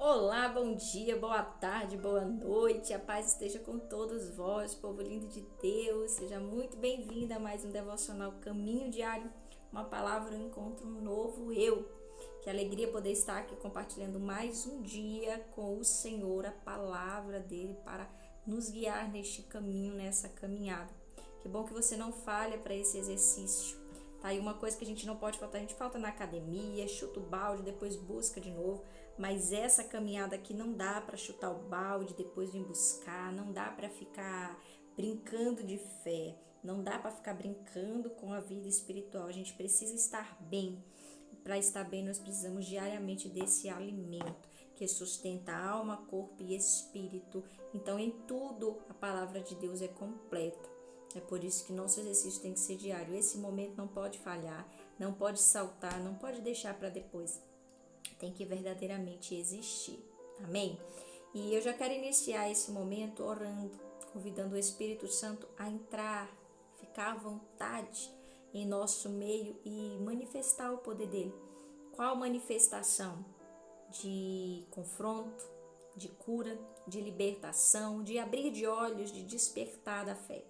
Olá, bom dia, boa tarde, boa noite, a paz esteja com todos vós, povo lindo de Deus, seja muito bem-vinda a mais um devocional Caminho Diário, uma palavra, um encontro, um novo eu. Que alegria poder estar aqui compartilhando mais um dia com o Senhor, a palavra dele para nos guiar neste caminho, nessa caminhada. Que bom que você não falha para esse exercício. Tá aí uma coisa que a gente não pode faltar, a gente falta na academia, chuta o balde, depois busca de novo, mas essa caminhada aqui não dá para chutar o balde, depois vir buscar, não dá para ficar brincando de fé, não dá para ficar brincando com a vida espiritual, a gente precisa estar bem. Para estar bem, nós precisamos diariamente desse alimento que sustenta a alma, corpo e espírito. Então, em tudo, a palavra de Deus é completa. É por isso que nosso exercício tem que ser diário. Esse momento não pode falhar, não pode saltar, não pode deixar para depois. Tem que verdadeiramente existir. Amém? E eu já quero iniciar esse momento orando, convidando o Espírito Santo a entrar, ficar à vontade em nosso meio e manifestar o poder dele. Qual manifestação? De confronto, de cura, de libertação, de abrir de olhos, de despertar da fé.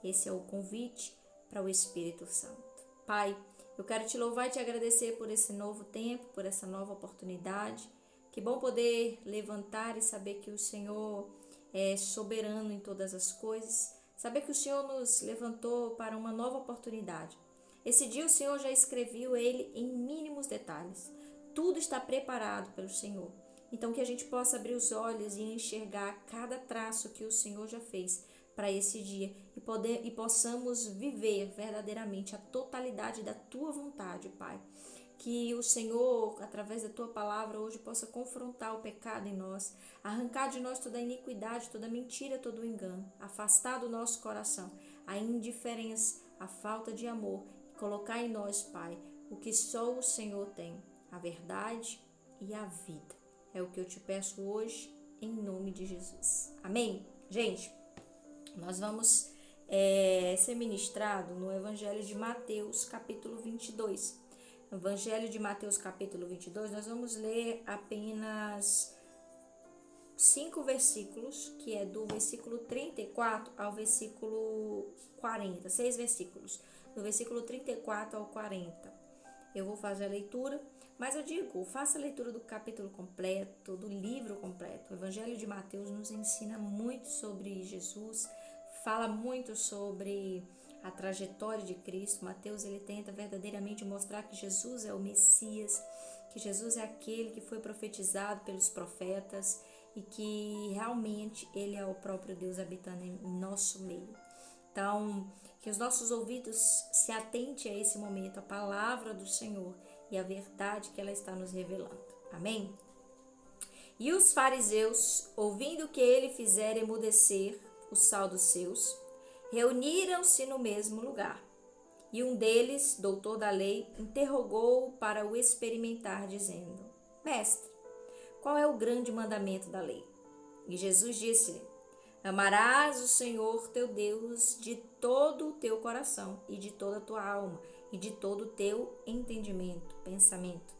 Esse é o convite para o Espírito Santo. Pai, eu quero te louvar e te agradecer por esse novo tempo, por essa nova oportunidade. Que bom poder levantar e saber que o Senhor é soberano em todas as coisas. Saber que o Senhor nos levantou para uma nova oportunidade. Esse dia o Senhor já escreveu ele em mínimos detalhes. Tudo está preparado pelo Senhor. Então que a gente possa abrir os olhos e enxergar cada traço que o Senhor já fez para esse dia e possamos viver verdadeiramente a totalidade da tua vontade, Pai. Que o Senhor, através da tua palavra, hoje possa confrontar o pecado em nós, arrancar de nós toda a iniquidade, toda a mentira, todo o engano, afastar do nosso coração a indiferença, a falta de amor, e colocar em nós, Pai, o que só o Senhor tem, a verdade e a vida. É o que eu te peço hoje, em nome de Jesus. Amém? Gente, nós vamos ser ministrado no Evangelho de Mateus, capítulo 22. Evangelho de Mateus, capítulo 22, nós vamos ler apenas 5 versículos, que é do versículo 34 ao versículo 40, 6 versículos, do versículo 34 ao 40. Eu vou fazer a leitura, mas eu digo, faça a leitura do capítulo completo, do livro completo. O Evangelho de Mateus nos ensina muito sobre Jesus, fala muito sobre a trajetória de Cristo. Mateus, ele tenta verdadeiramente mostrar que Jesus é o Messias, que Jesus é aquele que foi profetizado pelos profetas e que realmente ele é o próprio Deus habitando em nosso meio. Então, que os nossos ouvidos se atentem a esse momento, a palavra do Senhor e a verdade que ela está nos revelando. Amém? E os fariseus, ouvindo que ele fizera emudecer o sal dos seus, reuniram-se no mesmo lugar. E um deles, doutor da lei, interrogou-o para o experimentar, dizendo: Mestre, qual é o grande mandamento da lei? E Jesus disse-lhe: Amarás o Senhor teu Deus de todo o teu coração e de toda a tua alma e de todo o teu entendimento, pensamento.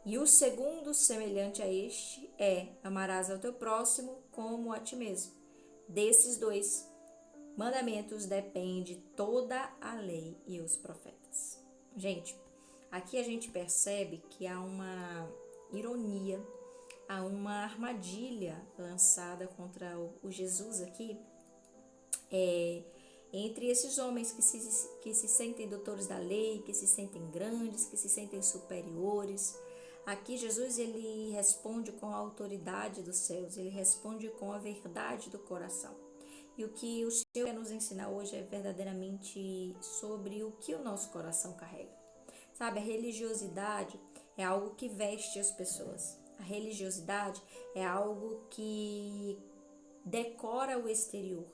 E o segundo, semelhante a este, é: amarás ao teu próximo como a ti mesmo. Desses dois mandamentos depende toda a lei e os profetas. Gente, aqui a gente percebe que há uma ironia, há uma armadilha lançada contra o Jesus aqui, entre esses homens que se sentem doutores da lei, que se sentem grandes, que se sentem superiores. Aqui Jesus, ele responde com a autoridade dos céus, ele responde com a verdade do coração. E o que o Senhor quer nos ensinar hoje é verdadeiramente sobre o que o nosso coração carrega. Sabe, a religiosidade é algo que veste as pessoas. A religiosidade é algo que decora o exterior.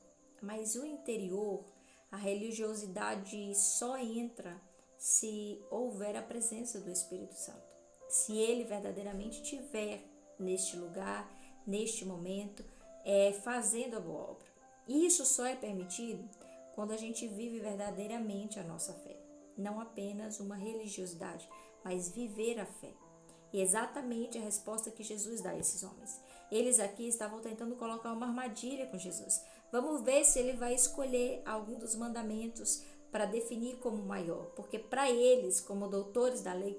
Mas o interior, a religiosidade só entra se houver a presença do Espírito Santo. Se ele verdadeiramente estiver neste lugar, neste momento, fazendo a boa obra. Isso só é permitido quando a gente vive verdadeiramente a nossa fé. Não apenas uma religiosidade, mas viver a fé. E exatamente a resposta que Jesus dá a esses homens. Eles aqui estavam tentando colocar uma armadilha com Jesus. Vamos ver se ele vai escolher algum dos mandamentos para definir como maior. Porque para eles, como doutores da lei,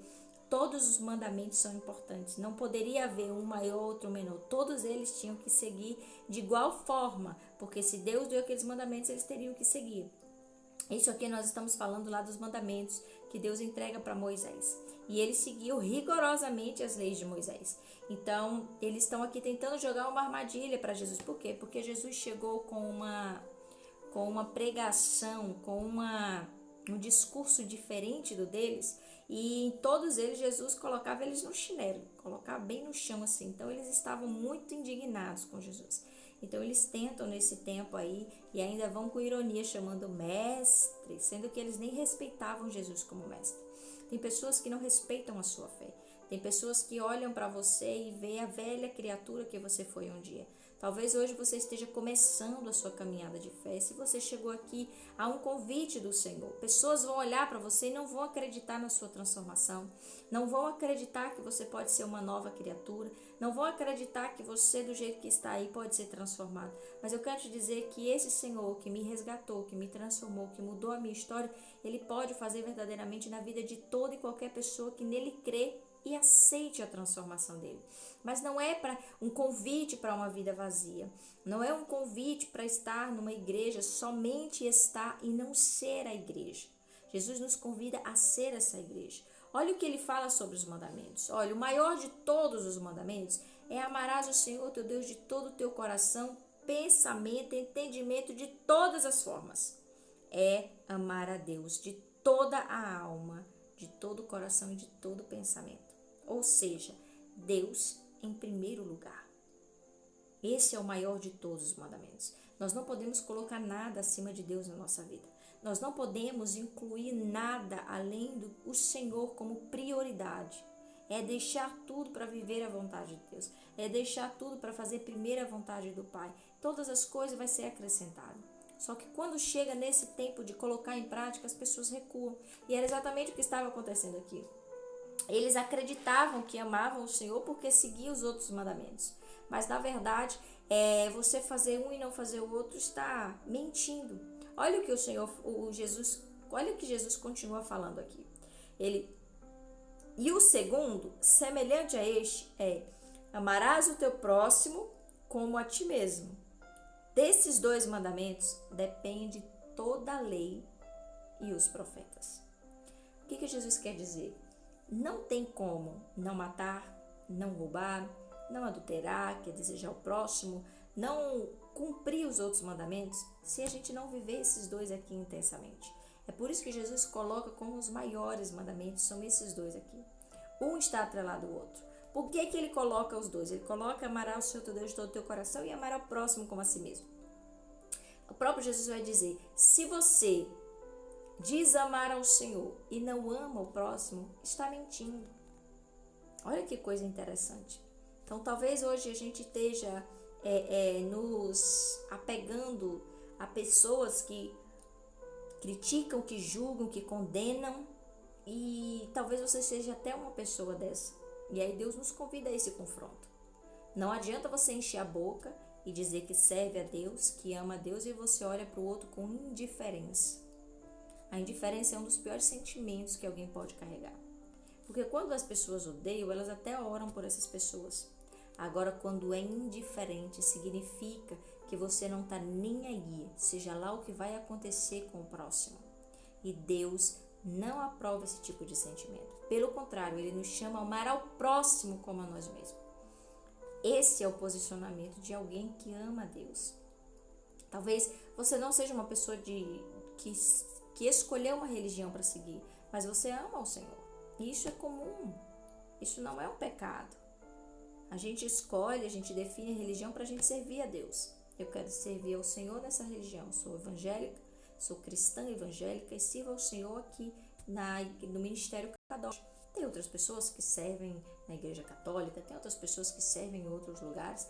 todos os mandamentos são importantes. Não poderia haver um maior, outro menor. Todos eles tinham que seguir de igual forma. Porque se Deus deu aqueles mandamentos, eles teriam que seguir. Isso aqui nós estamos falando lá dos mandamentos que Deus entrega para Moisés. E ele seguiu rigorosamente as leis de Moisés. Então, eles estão aqui tentando jogar uma armadilha para Jesus. Por quê? Porque Jesus chegou com uma pregação, com um discurso diferente do deles. E em todos eles, Jesus colocava eles no chinelo, colocava bem no chão assim. Então, eles estavam muito indignados com Jesus. Então, eles tentam nesse tempo aí e ainda vão com ironia chamando mestre, sendo que eles nem respeitavam Jesus como mestre. Tem pessoas que não respeitam a sua fé. Tem pessoas que olham para você e vê a velha criatura que você foi um dia. Talvez hoje você esteja começando a sua caminhada de fé. Se você chegou aqui a um convite do Senhor, pessoas vão olhar para você e não vão acreditar na sua transformação. Não vão acreditar que você pode ser uma nova criatura. Não vão acreditar que você, do jeito que está aí, pode ser transformado. Mas eu quero te dizer que esse Senhor que me resgatou, que me transformou, que mudou a minha história, Ele pode fazer verdadeiramente na vida de toda e qualquer pessoa que nele crê e aceite a transformação dele. Mas não é para um convite para uma vida vazia. Não é um convite para estar numa igreja, somente estar e não ser a igreja. Jesus nos convida a ser essa igreja. Olha o que ele fala sobre os mandamentos. Olha, o maior de todos os mandamentos é amarás o Senhor teu Deus de todo o teu coração, pensamento, entendimento, de todas as formas. É amar a Deus de toda a alma, de todo o coração e de todo o pensamento. Ou seja, Deus em primeiro lugar. Esse é o maior de todos os mandamentos. Nós não podemos colocar nada acima de Deus na nossa vida. Nós não podemos incluir nada além do Senhor como prioridade. É deixar tudo para viver a vontade de Deus. É deixar tudo para fazer primeiro a vontade do Pai. Todas as coisas vai ser acrescentado. Só que quando chega nesse tempo de colocar em prática, as pessoas recuam. E era exatamente o que estava acontecendo aqui. Eles acreditavam que amavam o Senhor porque seguiam os outros mandamentos. Mas na verdade, você fazer um e não fazer o outro está mentindo. Olha o que olha o que Jesus continua falando aqui. E o segundo, semelhante a este, amarás o teu próximo como a ti mesmo. Desses dois mandamentos depende toda a lei e os profetas. O que Jesus quer dizer? Não tem como não matar, não roubar, não adulterar, quer desejar o próximo, não cumprir os outros mandamentos, se a gente não viver esses dois aqui intensamente. É por isso que Jesus coloca como os maiores mandamentos, são esses dois aqui. Um está atrelado ao outro. Por que ele coloca os dois? Ele coloca amarás o Senhor teu Deus de todo o teu coração e amar ao próximo como a si mesmo. O próprio Jesus vai dizer, se você diz amar ao Senhor e não ama o próximo, está mentindo. Olha que coisa interessante. Então, talvez hoje a gente esteja nos apegando a pessoas que criticam, que julgam, que condenam, e talvez você seja até uma pessoa dessa. E aí Deus nos convida a esse confronto. Não adianta você encher a boca e dizer que serve a Deus, que ama a Deus, e você olha para o outro com indiferença. A indiferença é um dos piores sentimentos que alguém pode carregar. Porque quando as pessoas odeiam, elas até oram por essas pessoas. Agora, quando é indiferente, significa que você não está nem aí, seja lá o que vai acontecer com o próximo. E Deus não aprova esse tipo de sentimento. Pelo contrário, Ele nos chama a amar ao próximo como a nós mesmos. Esse é o posicionamento de alguém que ama a Deus. Talvez você não seja uma pessoa que escolheu uma religião para seguir, mas você ama o Senhor. E isso é comum. Isso não é um pecado. A gente escolhe, a gente define a religião para a gente servir a Deus. Eu quero servir ao Senhor nessa religião. Sou evangélica, sou cristã evangélica e sirvo ao Senhor aqui no Ministério Católico. Tem outras pessoas que servem na Igreja Católica, tem outras pessoas que servem em outros lugares,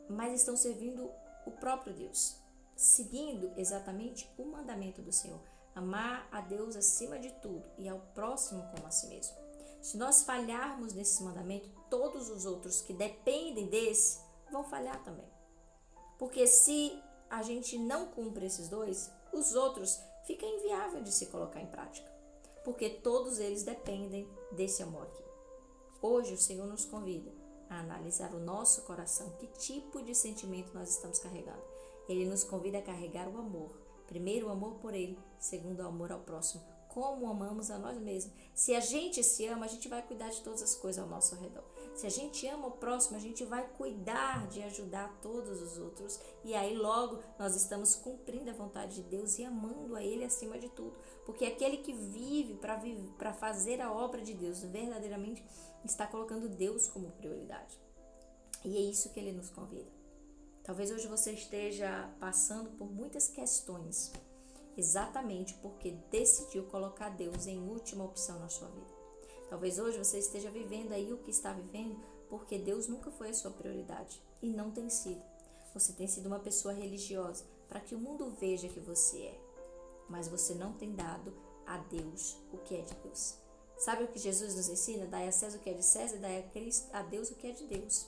mas estão servindo o próprio Deus, seguindo exatamente o mandamento do Senhor. Amar a Deus acima de tudo e ao próximo como a si mesmo. Se nós falharmos nesse mandamento, todos os outros que dependem desse vão falhar também. Porque se a gente não cumpre esses dois, os outros fica inviável de se colocar em prática. Porque todos eles dependem desse amor aqui. Hoje o Senhor nos convida a analisar o nosso coração, que tipo de sentimento nós estamos carregando. Ele nos convida a carregar o amor. Primeiro, o amor por Ele. Segundo, o amor ao próximo. Como amamos a nós mesmos. Se a gente se ama, a gente vai cuidar de todas as coisas ao nosso redor. Se a gente ama o próximo, a gente vai cuidar de ajudar todos os outros. E aí logo nós estamos cumprindo a vontade de Deus e amando a Ele acima de tudo. Porque aquele que vive para fazer a obra de Deus verdadeiramente está colocando Deus como prioridade. E é isso que Ele nos convida. Talvez hoje você esteja passando por muitas questões, exatamente porque decidiu colocar Deus em última opção na sua vida. Talvez hoje você esteja vivendo aí o que está vivendo porque Deus nunca foi a sua prioridade e não tem sido. Você tem sido uma pessoa religiosa para que o mundo veja que você é, mas você não tem dado a Deus o que é de Deus. Sabe o que Jesus nos ensina? Dai a César o que é de César e dai a Deus o que é de Deus.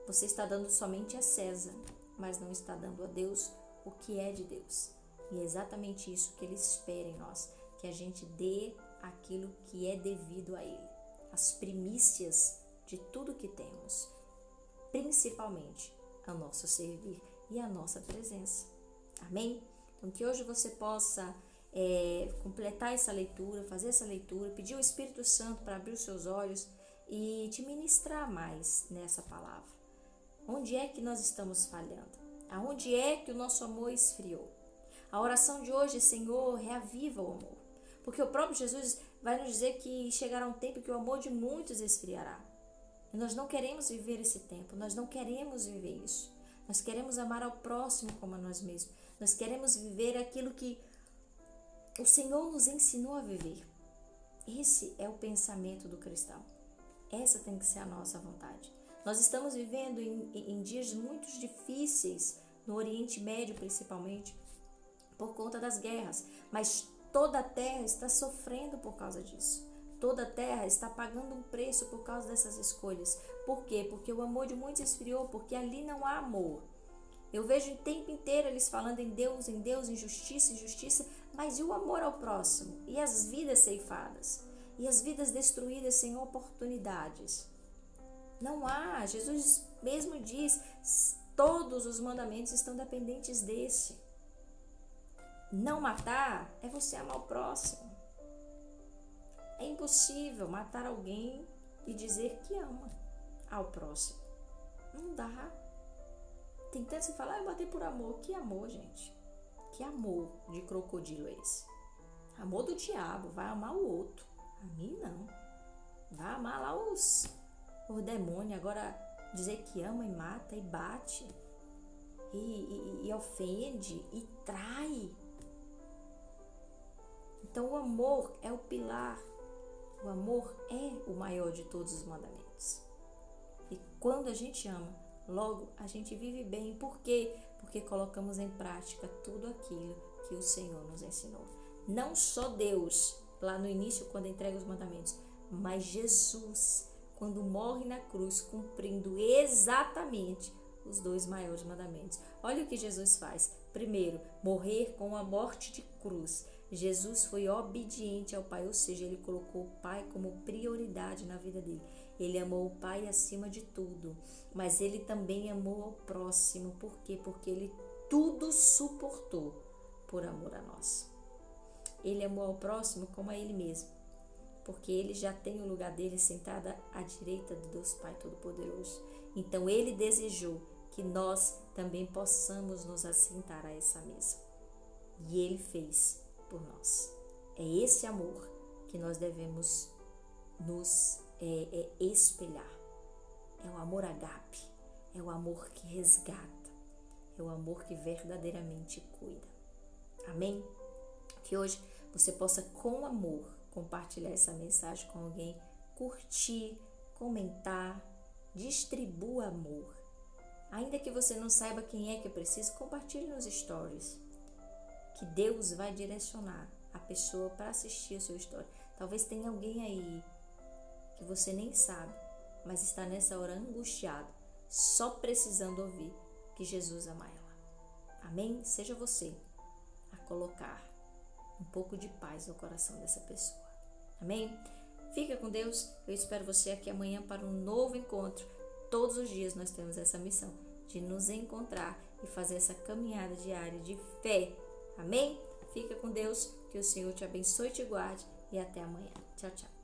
Você está dando somente a César, mas não está dando a Deus o que é de Deus. E é exatamente isso que Ele espera em nós, que a gente dê aquilo que é devido a Ele, as primícias de tudo que temos, principalmente a nosso servir e a nossa presença. Amém? Então que hoje você possa completar essa leitura, fazer essa leitura, pedir ao Espírito Santo para abrir os seus olhos e te ministrar mais nessa palavra. Onde é que nós estamos falhando? Aonde é que o nosso amor esfriou? A oração de hoje é: Senhor, reaviva o amor. Porque o próprio Jesus vai nos dizer que chegará um tempo que o amor de muitos esfriará. E nós não queremos viver esse tempo, nós não queremos viver isso. Nós queremos amar ao próximo como a nós mesmos. Nós queremos viver aquilo que o Senhor nos ensinou a viver. Esse é o pensamento do cristão. Essa tem que ser a nossa vontade. Nós estamos vivendo em dias muito difíceis, no Oriente Médio principalmente, por conta das guerras. Mas toda a terra está sofrendo por causa disso. Toda a terra está pagando um preço por causa dessas escolhas. Por quê? Porque o amor de muitos esfriou, porque ali não há amor. Eu vejo o tempo inteiro eles falando em Deus, em justiça, mas e o amor ao próximo? E as vidas ceifadas? E as vidas destruídas sem oportunidades? Não há. Jesus mesmo diz, todos os mandamentos estão dependentes desse. Não matar é você amar o próximo. É impossível matar alguém e dizer que ama ao próximo. Não dá. Tem tanto que falar, eu matei por amor. Que amor, gente? Que amor de crocodilo é esse? Amor do diabo, vai amar o outro. A mim não. Vai amar lá os demônios. Agora dizer que ama e mata e bate e ofende e trai. Então o amor é o pilar. O amor é o maior de todos os mandamentos. E quando a gente ama, logo a gente vive bem. Por quê? Porque colocamos em prática tudo aquilo que o Senhor nos ensinou. Não só Deus, lá no início, quando entrega os mandamentos, mas Jesus, quando morre na cruz, cumprindo exatamente os 2 maiores mandamentos. Olha o que Jesus faz. Primeiro, morrer com a morte de cruz. Jesus foi obediente ao Pai, ou seja, ele colocou o Pai como prioridade na vida dele. Ele amou o Pai acima de tudo, mas ele também amou ao próximo. Por quê? Porque ele tudo suportou por amor a nós. Ele amou ao próximo como a ele mesmo, porque ele já tem o lugar dele sentado à direita do Deus Pai Todo-Poderoso. Então ele desejou que nós também possamos nos assentar a essa mesa. E ele fez por nós. É esse amor que nós devemos nos espelhar. É o amor agape, é o amor que resgata, é o amor que verdadeiramente cuida. Amém? Que hoje você possa, com amor, compartilhar essa mensagem com alguém, curtir, comentar, distribua amor. Ainda que você não saiba quem é que precisa, compartilhe nos stories. Que Deus vai direcionar a pessoa para assistir a sua história. Talvez tenha alguém aí que você nem sabe, mas está nessa hora angustiado, só precisando ouvir que Jesus ama ela. Amém? Seja você a colocar um pouco de paz no coração dessa pessoa. Amém? Fica com Deus. Eu espero você aqui amanhã para um novo encontro. Todos os dias nós temos essa missão de nos encontrar e fazer essa caminhada diária de fé. Amém? Fica com Deus. Que o Senhor te abençoe e te guarde. E até amanhã. Tchau, tchau.